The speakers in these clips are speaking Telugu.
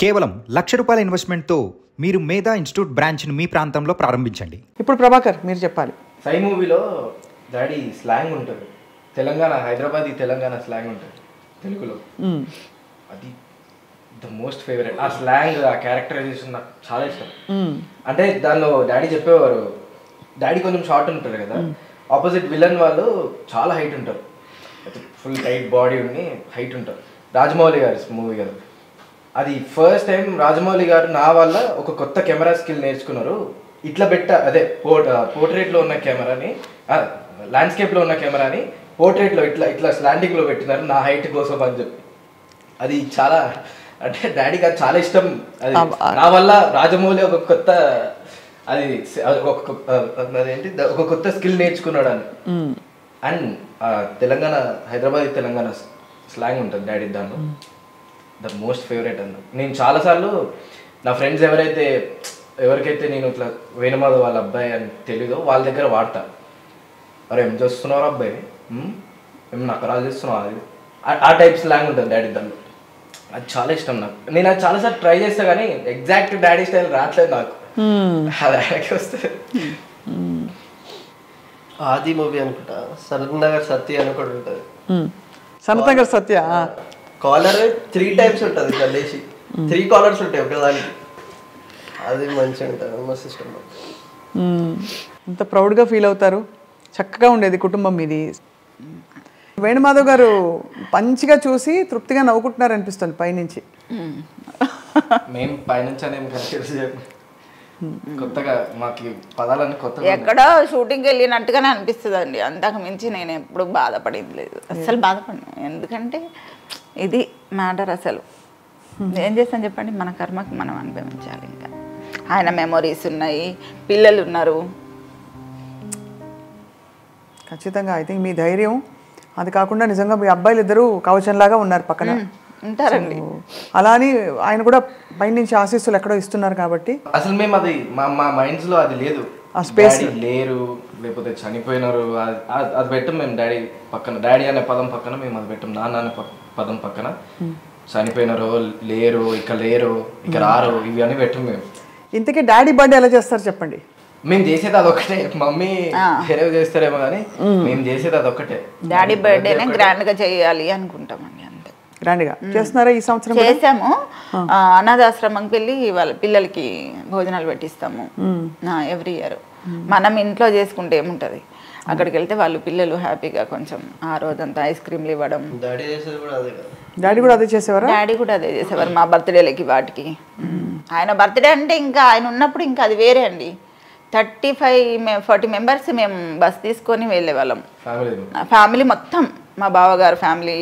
కేవలం ₹1,00,000 ఇన్వెస్ట్మెంట్తో మీరు మేధా ఇన్స్టిట్యూట్ బ్రాంచ్ను మీ ప్రాంతంలో ప్రారంభించండి. ఇప్పుడు ప్రభాకర్ మీరు చెప్పాలి. సై మూవీలో డాడీ స్లాంగ్ ఉంటుంది, తెలంగాణ హైదరాబాద్ తెలంగాణ స్లాంగ్ ఉంటుంది తెలుగులో. అది ద మోస్ట్ ఫేవరెట్. ఆ స్లాంగ్, ఆ క్యారెక్టరైజేషన్ నాకు చాలా ఇష్టం. అంటే దానిలో డాడీ చెప్పేవారు, డాడీ కొంచెం షార్ట్ ఉంటారు కదా, ఆపోజిట్ విలన్ వాళ్ళు చాలా హైట్ ఉంటారు, ఫుల్ టైట్ బాడీ ఉండి హైట్ ఉంటారు. రాజమౌళి గారి మూవీ కదా అది. ఫస్ట్ టైం రాజమౌళి గారు నా వల్ల ఒక కొత్త కెమెరా స్కిల్ నేర్చుకున్నారు. ఇట్లా అదే పోర్ట్రేట్లో ఉన్న కెమెరాని, ల్యాండ్స్కేప్లో ఉన్న కెమెరాని పోర్ట్రేట్లో ఇట్లా స్లాండింగ్లో పెట్టినారు నా హైట్ కోసం అని చెప్పి. అది చాలా, అంటే డాడీకి అది చాలా ఇష్టం. అది నా వల్ల రాజమౌళి ఒక కొత్త అదేంటి ఒక కొత్త స్కిల్ నేర్చుకున్నాడు అని. అండ్ తెలంగాణ హైదరాబాద్ తెలంగాణ స్లాంగ్ ఉంటుంది డాడీ దాంట్లో. ద మోస్ట్ ఫేవరెట్ అన్న. నేను చాలాసార్లు నా ఫ్రెండ్స్ ఎవరికైతే నేను ఇట్లా వేణుమాధవ్ వాళ్ళ అబ్బాయి అని తెలీదో వాళ్ళ దగ్గర వాడతా. అరే ఏం చేస్తున్నావు అబ్బాయి, ఏం నకరాలు చేస్తున్నావు, అది ఆ టైప్ స్లాంగ్ ఉంటుంది డాడీ దాంట్లో. అది చాలా ఇష్టం నాకు. నేను అది చాలాసార్లు ట్రై చేస్తా కానీ ఎగ్జాక్ట్ డాడీ స్టైల్ రావట్లేదు నాకు. అది ఆయనకి వస్తే ఆది మూవీ అనుకుంటా, సనత్ నగర్ సత్య అని కూడా ఉంటుంది. సనత్ నగర్ సత్య కాలర్ 3 times ఉంటుంది, ఇట్లా లేచి 3 కాలర్స్ ఉంటాయి ఒకదానికి. అది మంచిగా ఉంటుంది, మస్తు ఇష్టం. ఎంత ప్రౌడ్గా ఫీల్ అవుతారు. చక్కగా ఉండేది కుటుంబం మీది. వేణుమాధవ్ గారు మంచిగా చూసి తృప్తిగా నవ్వుకుంటున్నారు అనిపిస్తుంది పైనుంచి. మేము పైనుంచి అనేం కొత్తగా మాకు పదాలన్నీ కొత్తగా ఎక్కడో షూటింగ్కి వెళ్ళినట్టుగానే అనిపిస్తుంది అండి. అంతకు మించి నేను ఎప్పుడు బాధపడింది లేదు, అస్సలు బాధపడను. ఎందుకంటే ఇది మ్యాటర్. అసలు ఏం చేస్తాను చెప్పండి, మన కర్మకి మనం అనుభవించాలి. ఇంకా ఆయన మెమొరీస్ ఉన్నాయి, పిల్లలు ఉన్నారు. ఖచ్చితంగా ఐ థింక్ మీ ధైర్యం, అది కాకుండా నిజంగా మీ అబ్బాయిలు ఇద్దరు కవచంలాగా ఉన్నారు పక్కన ఉంటారండి. అలా అని ఆయన కూడా పైనుంచి ఆశీస్సులు ఎక్కడో ఇస్తున్నారు కాబట్టి. అసలు మేము అది మా మైండ్స్ లో అది లేదు, ఆ స్పేస్ లేరు, లేకపోతే చనిపోయినారు అది పెట్టం మేము. డాడీ పక్కన, డాడీ అనే పదం పక్కన మేము అది పెట్టం. నాన్న అనే పదం పక్కన చనిపోయినారు, లేరు, ఇక లేరు, ఇక రారు, ఇవి అని పెట్టం మేము. ఇంతకీ డాడీ బర్త్డే ఎలా చేస్తారు చెప్పండి? మేము చేసేది అదొక్కటే. మమ్మీ వేరే చేస్తారేమో కానీ మేము చేసేది అదొక్కటే. డాడీ బర్త్డేనే గ్రాండ్ గా చేయాలి అనుకుంటామండి. అంతే గ్రాండ్ గా చేస్తున్నారా? ఈ సంవత్సరం చేసాము. అనాథాశ్రమంకి వెళ్ళి వాళ్ళ పిల్లలకి భోజనాలు పెట్టిస్తాము ఎవ్రీ ఇయర్. మనం ఇంట్లో చేసుకుంటే ఏముంటది, అక్కడికి వెళ్తే వాళ్ళు పిల్లలు హ్యాపీగా కొంచెం ఆ రోజంతా ఐస్ క్రీమ్లు ఇవ్వడం. డాడీ కూడా అదే చేసేవారు. డాడీ కూడా అదే చేసేవారు మా బర్త్డేలకి వాటికి. ఆయన బర్త్డే అంటే ఇంకా ఆయన ఉన్నప్పుడు ఇంకా అది వేరే అండి. 35-40 మెంబర్స్ మేము బస్ తీసుకొని వెళ్ళేవాళ్ళం. ఫ్యామిలీ మొత్తం, మా బావగారు ఫ్యామిలీ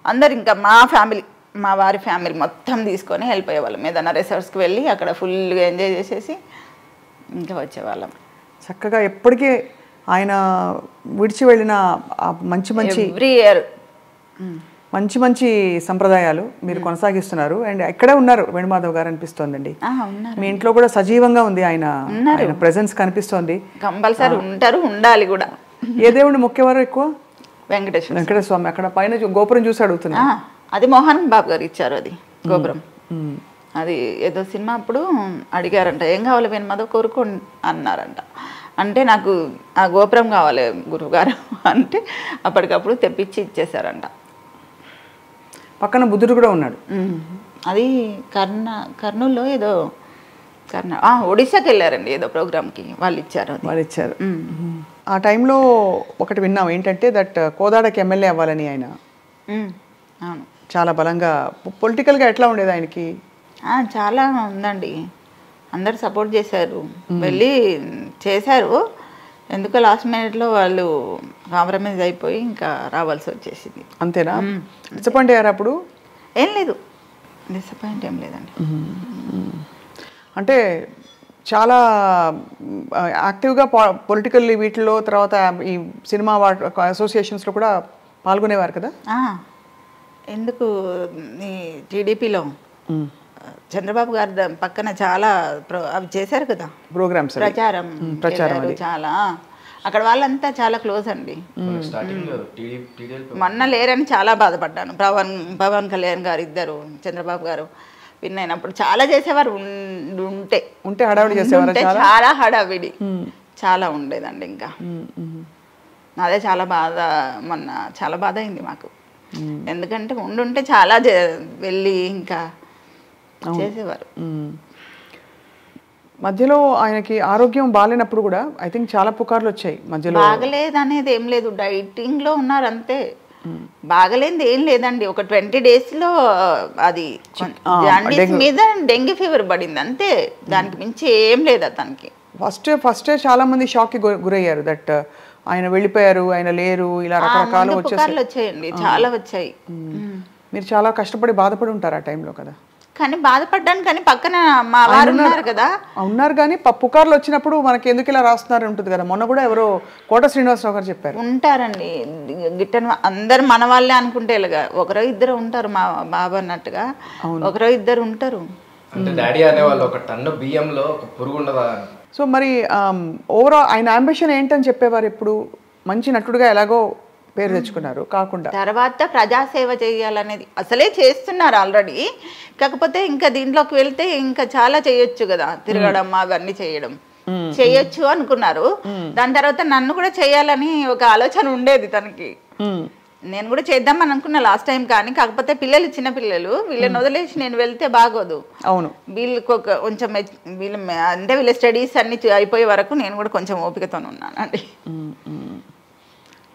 అందరు, ఇంకా మా ఫ్యామిలీ, మా వారి ఫ్యామిలీ మొత్తం తీసుకొని వెళ్ళిపోయేవాళ్ళం. ఏదైనా రిసార్ట్స్కి వెళ్ళి అక్కడ ఫుల్గా ఎంజాయ్ చేసేసి ఇంకా వచ్చేవాళ్ళం. చక్కగా ఎప్పటికీ ఆయన విడిచి వెళ్ళిన మంచి మంచి ఎవ్రీ ఇయర్ మంచి మంచి సంప్రదాయాలు మీరు కొనసాగిస్తున్నారు. అండ్ ఎక్కడే ఉన్నారు వేణుమాధవ్ గారు అనిపిస్తోందండి. మీ ఇంట్లో కూడా సజీవంగా ఉంది ఆయన ప్రెజెన్స్ కనిపిస్తోంది. కంపల్సరీ ఉంటారు, ఉండాలి కూడా. ఏ దేవుడిని మొక్కేవారు ఎక్కువ? వెంకటేశ్వర స్వామి. అక్కడ పైన గోపురం చూసి అడుగుతున్నా. అది మోహన్ బాబు గారు ఇచ్చారు అది గోపురం. అది ఏదో సినిమా అప్పుడు అడిగారంట, ఏం కావాలి వేణుమాధవ్ కోరుకో అన్నారంట. అంటే నాకు ఆ గోపురం కావాలి గురువుగారు అంటే అప్పటికప్పుడు తెప్పించి ఇచ్చేసారంట. పక్కన బుద్ధుడు కూడా ఉన్నాడు. అది కర్నూలులో ఏదో ఒడిశాకి వెళ్ళారండి ఏదో ప్రోగ్రామ్కి, వాళ్ళు ఇచ్చారు. ఆ టైంలో ఒకటి విన్నాం ఏంటంటే దట్ కోదాడకి ఎమ్మెల్యే అవ్వాలని ఆయన. అవును, చాలా బలంగా పొలిటికల్గా ఎట్లా ఉండేది ఆయనకి? చాలా ఉందండి, అందరు సపోర్ట్ చేశారు, వెళ్ళి చేశారు. ఎందుకో లాస్ట్ మినిట్లో వాళ్ళు కాంప్రమైజ్ అయిపోయి ఇంకా రావాల్సి వచ్చేసింది. అంతేనా? డిసప్పాయింట్ అయ్యారు అప్పుడు? ఏం లేదు, డిసప్పాయింట్ ఏం లేదండి. అంటే చాలా యాక్టివ్గా పొలిటికల్ వీటిలో, తర్వాత ఈ సినిమా అసోసియేషన్స్లో కూడా పాల్గొనేవారు కదా? ఎందుకు ఈ టీడీపీలో చంద్రబాబు గారి పక్కన చాలా అవి చేశారు కదా ప్రోగ్రామ్స్, ప్రచారం చాలా. అక్కడ వాళ్ళంతా చాలా క్లోజ్ అండి. మొన్న లేరని చాలా బాధపడ్డాను. పవన్ కళ్యాణ్ గారు ఇద్దరు, చంద్రబాబు గారు విన్ అయినప్పుడు చాలా చేసేవారు ఉంటే ఉంటే హడావిడి చేసేవారా ఉంటే చాలా? చాలా హడావిడి చాలా ఉండేదండి. ఇంకా అదే చాలా బాధ, మొన్న చాలా బాధ అయింది మాకు. ఎందుకంటే ఉండుంటే చాలా వెళ్ళి ఇంకా చేసేవారు. మధ్యలో ఆయనకి ఆరోగ్యం బాగాలేనప్పుడు కూడా ఐ థింక్ చాలా పుకార్లు వచ్చాయి మధ్యలో. బాగలేదు అనేది ఏం లేదు, డైటింగ్ లో ఉన్నారు అంతే. బాగలేనిది ఏం లేదండి. ఒక 20 days లో అది జాండీస్ మీద డెంగ్యూ ఫీవర్ పడింది అంతే, దానికి మించి ఏం లేదు అతనికి. ఫస్టే చాలా మంది షాక్ కి గురయ్యారు దట్ ఆయన వెళ్ళిపోయారు, ఆయన లేరు, ఇలా రకరకాలు వచ్చాయండి, చాలా వచ్చాయి. మీరు చాలా కష్టపడి బాధపడి ఉంటారు ఆ టైంలో కదా. కానీ బాధపడ్డాను, కానీ పక్కన మా వారు ఉన్నారు కదా. ఉన్నారు కానీ పుకార్లు వచ్చినప్పుడు మనకి ఎందుకు ఇలా రాస్తున్నారు ఉంటుంది కదా. మొన్న కూడా ఎవరో కోట శ్రీనివాసరావు గారు చెప్పారు. ఉంటారండి గిట్టని అందరు మన వాళ్ళే అనుకుంటే ఇలాగా ఒకరో ఇద్దరు ఉంటారు, మా బాబు అన్నట్టుగా ఒకరో ఇద్దరు ఉంటారు. అంటే డాడీ అనేవాళ్ళు ఒక టన్ను బియ్యంలో ఒక పురుగు ఉండదా. సో మరి ఓవరాల్ ఆయన అంబిషన్ ఏంటని చెప్పేవారు ఎప్పుడు? మంచి నటుడుగా ఎలాగో పేరు తెచ్చుకున్నారు కాకుండా తర్వాత ప్రజాసేవ చేయాలనేది అసలే చేస్తున్నారు ఆల్రెడీ. కాకపోతే ఇంకా దీంట్లోకి వెళ్తే ఇంకా చాలా చేయొచ్చు కదా, తిరగడం అవన్నీ చేయొచ్చు అనుకున్నారు. దాని తర్వాత నన్ను కూడా చేయాలని ఒక ఆలోచన ఉండేది తనకి. నేను కూడా చేద్దామని అనుకున్నా లాస్ట్ టైం, కానీ కాకపోతే పిల్లలు చిన్న పిల్లలు, వీళ్ళని వదిలేసి నేను వెళ్తే బాగోదు. అవును, వీళ్ళకి కొంచెం అంటే వీళ్ళ స్టడీస్ అన్ని అయిపోయే వరకు నేను కూడా కొంచెం ఓపికతో ఉన్నానండి.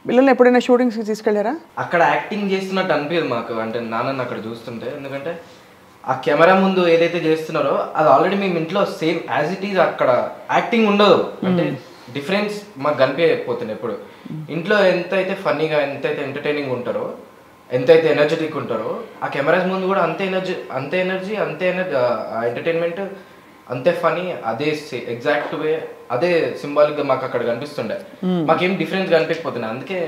పిల్లల్ని ఎప్పుడైనా షూటింగ్స్కి తీసుకెళ్ళారా? అక్కడ యాక్టింగ్ చేస్తున్నట్టు అనిపించదు మాకు, అంటే నాన్నని అక్కడ చూస్తుంటే. ఎందుకంటే ఆ కెమెరా ముందు ఏదైతే చేస్తున్నారో అది ఆల్రెడీ మేము ఇంట్లో సేమ్ యాజ్ ఇట్ ఈజ్, అక్కడ యాక్టింగ్ ఉండదు. అంటే డిఫరెన్స్ మాకు కనిపించకపోతుంది ఎప్పుడు. ఇంట్లో ఎంతైతే ఫన్నీగా, ఎంతైతే ఎంటర్టైనింగ్ ఉంటారో, ఎంతైతే ఎనర్జెటిక్ ఉంటారో, ఆ కెమెరాస్ ముందు కూడా అంతే ఎనర్జీ ఎంటర్టైన్మెంట్, అంతే ఫనీ, అదే ఎగ్జాక్ట్ వే, అదే సింబాలిక్ గా మాకు అక్కడ కనిపిస్తుండే. మాకేం డిఫరెన్స్ కనిపించకపోతుంది. అందుకే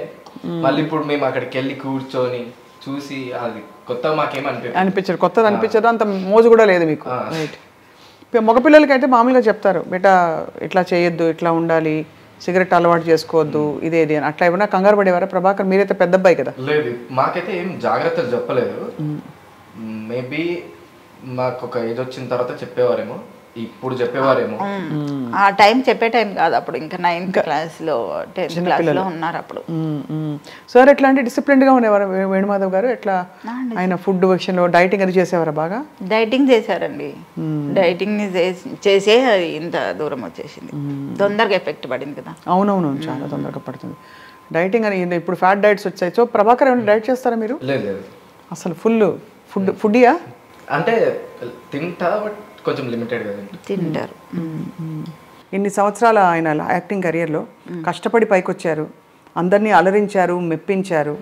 మళ్ళీ ఇప్పుడు మేము అక్కడికి వెళ్ళి కూర్చొని చూసి అది కొత్త మాకేం అనిపించదు, కొత్తది అనిపించదు, అంత మోజు కూడా లేదు మీకు. రైట్. మగపిల్లలకి అయితే మామూలుగా చెప్తారు, బేటా ఇట్లా చేయొద్దు, ఇట్లా ఉండాలి, సిగరెట్ అలవాటు చేసుకోవద్దు, ఇదేది అని. అట్లా ఏమన్నా కంగారు పడేవారా ప్రభాకర్? మీరైతే పెద్ద అబ్బాయి కదా. లేదు, మాకైతే ఏం జాగ్రత్తలు చెప్పలేదు. మేబీ మాకు ఒక ఏజ్ వచ్చిన తర్వాత చెప్పేవారేమో, ఇప్పుడు చెప్పేవారేమో. ఆ టైం చెప్పే టైం కాదు అప్పుడు, ఇంకా 9th class లో 10th class లో ఉన్నారు అప్పుడు. సార్ ఎట్లా అంటే డిసిప్లిన్డ్ గా ఉండేవారు వేణుమాధవ్ గారు? ఎట్లా ఆయన ఫుడ్ విషయంలో డైటింగ్ అది చేసేవారా? బాగా డైటింగ్ చేశారండి. డైటింగ్ చేసే ఇంత దూరం వచ్చేసింది, తొందరగా ఎఫెక్ట్ పడింది కదా. అవునవును, చాలా తొందరగా పడుతుంది డైటింగ్ అని. ఇప్పుడు ఫ్యాట్ డైట్స్ వచ్చాయి. సో ప్రభాకర్ ఏమైనా డైట్ చేస్తారా మీరు? లేదు, అసలు ఫుడ్డియా? అంటే తింటా, బట్ కొంచెం లిమిటెడ్ గా తింటారు. ఇన్ని సంవత్సరాల ఆయన యాక్టింగ్ కెరియర్లో కష్టపడి పైకొచ్చారు, అందరినీ అలరించారు, మెప్పించారు.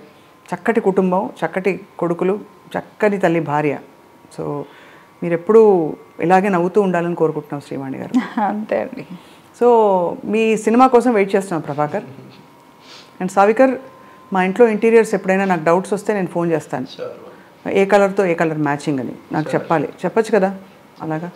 చక్కటి కుటుంబం, చక్కటి కొడుకులు, చక్కని తల్లి భార్య. సో మీరు ఎప్పుడూ ఇలాగే నవ్వుతూ ఉండాలని కోరుకుంటున్నాం శ్రీవాణి గారు. అంతే అండి. సో మీ సినిమా కోసం వెయిట్ చేస్తున్నాం ప్రభాకర్. అండ్ సావికర్, మా ఇంట్లో ఇంటీరియర్స్ ఎప్పుడైనా నాకు డౌట్స్ వస్తే నేను ఫోన్ చేస్తాను. ఏ కలర్తో ఏ కలర్ మ్యాచింగ్ అని నాకు చెప్పాలి. చెప్పచ్చు కదా అలాగా?